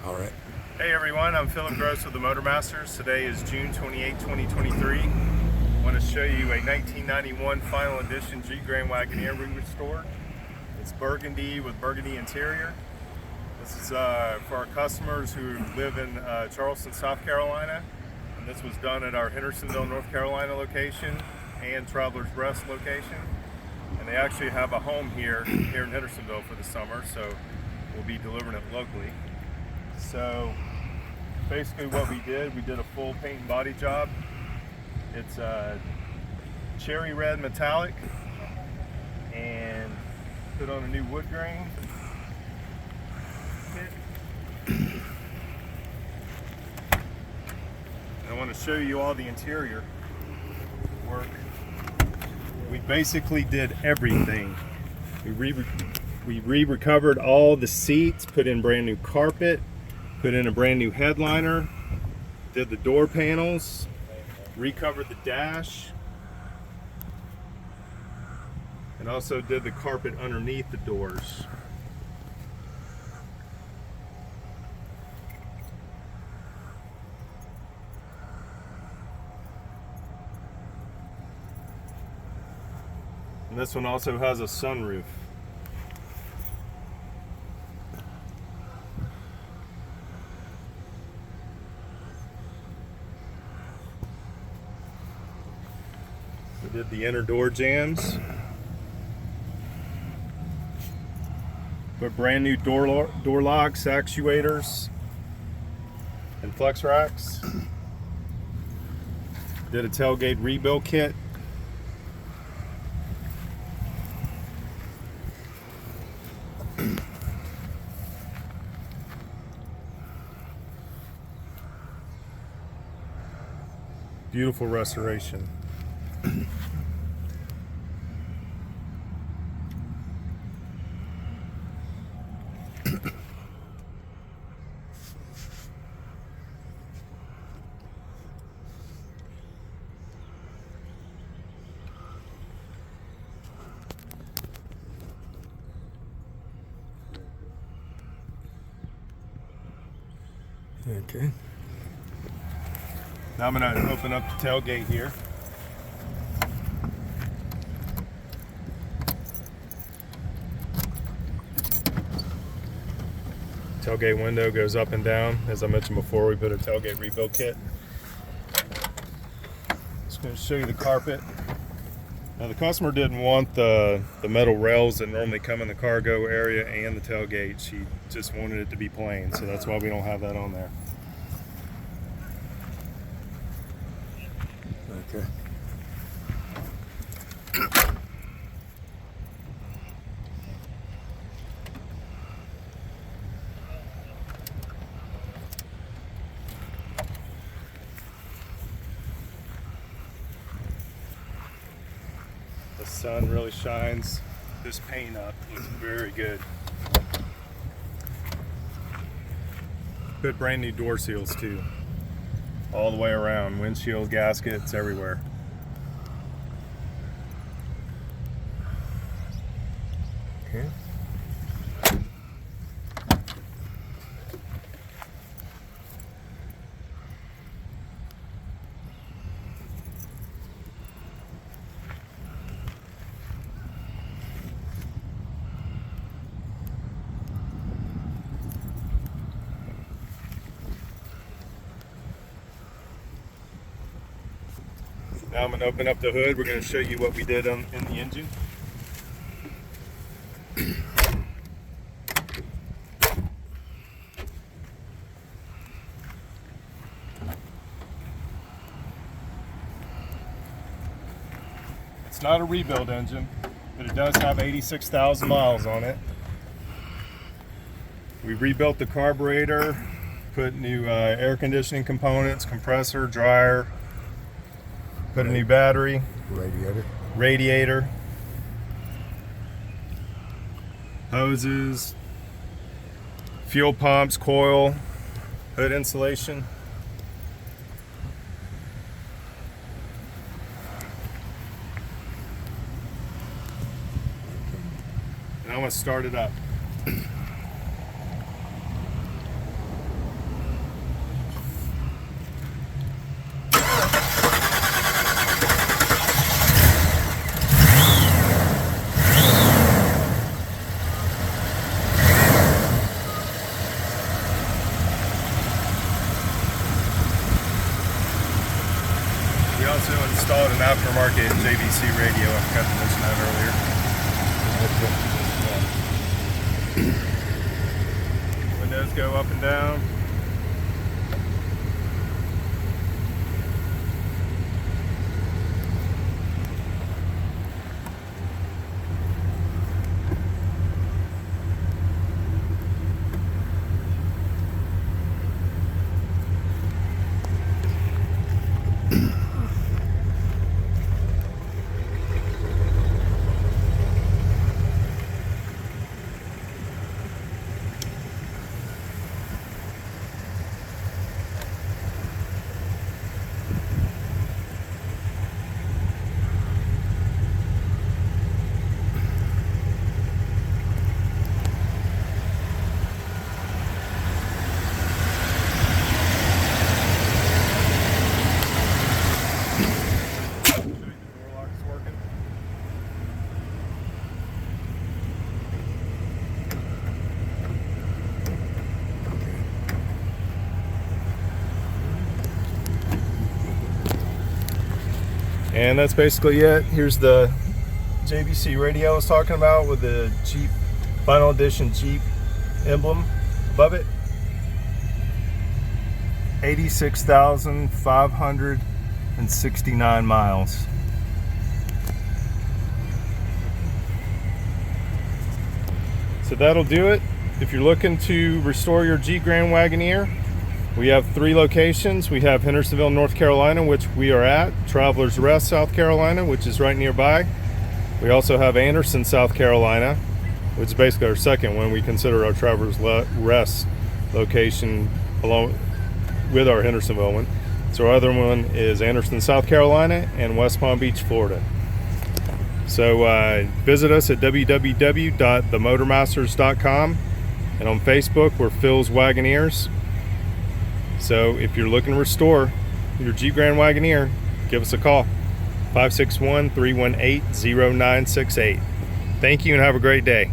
All right. Hey everyone, I'm Philip Gross with the Motor Masters. Today is June 28, 2023. I want to show you a 1991 Final Edition Woodgrain Wagoneer we restored. It's burgundy with burgundy interior. This is for our customers who live in Charleston, South Carolina. And this was done at our Hendersonville, North Carolina location and Travelers Rest location. And they actually have a home here in Hendersonville for the summer, so we'll be delivering it locally. So basically what we did a full paint and body job. It's cherry red metallic and put on a new wood grain kit. I want to show you all the interior work. We basically did everything. We re-recovered all the seats, put in brand new carpet, put in a brand new headliner, did the door panels, recovered the dash, and also did the carpet underneath the doors. And this one also has a sunroof. We did the inner door jambs. Put brand new door locks, actuators, and flex racks. Did a tailgate rebuild kit. Beautiful restoration. Okay. Now I'm going to open up the tailgate here. Tailgate window goes up and down. As I mentioned before, we put a tailgate rebuild kit. Just going to show you the carpet. Now the customer didn't want the metal rails that normally come in the cargo area and the tailgate. She just wanted it to be plain, so that's why we don't have that on there. Okay. The sun really shines this paint up. Looks very good. Put brand new door seals too. All the way around, windshield gaskets everywhere. Okay. Now I'm going to open up the hood. We're going to show you what we did in the engine. It's not a rebuild engine, but it does have 86,000 miles on it. We rebuilt the carburetor, put new air conditioning components, compressor, dryer, put a new battery, radiator, hoses, fuel pumps, coil, hood insulation. And I'm going to start it up. installed an aftermarket JVC radio. I forgot to mention that earlier. Windows go up and down. And that's basically it. Here's the JVC radio I was talking about with the Jeep Final Edition Jeep emblem above it. 86,569 miles. So that'll do it. If you're looking to restore your Jeep Grand Wagoneer, we have 3 locations. We have Hendersonville, North Carolina, which we are at. Travelers Rest, South Carolina, which is right nearby. We also have Anderson, South Carolina, which is basically our second one. We consider our Travelers Rest location along with our Hendersonville one. So our other one is Anderson, South Carolina, and West Palm Beach, Florida. So visit us at www.themotormasters.com, and on Facebook we're Phil's Wagoneers. So if you're looking to restore your Jeep Grand Wagoneer, give us a call, 561-318-0968. Thank you and have a great day.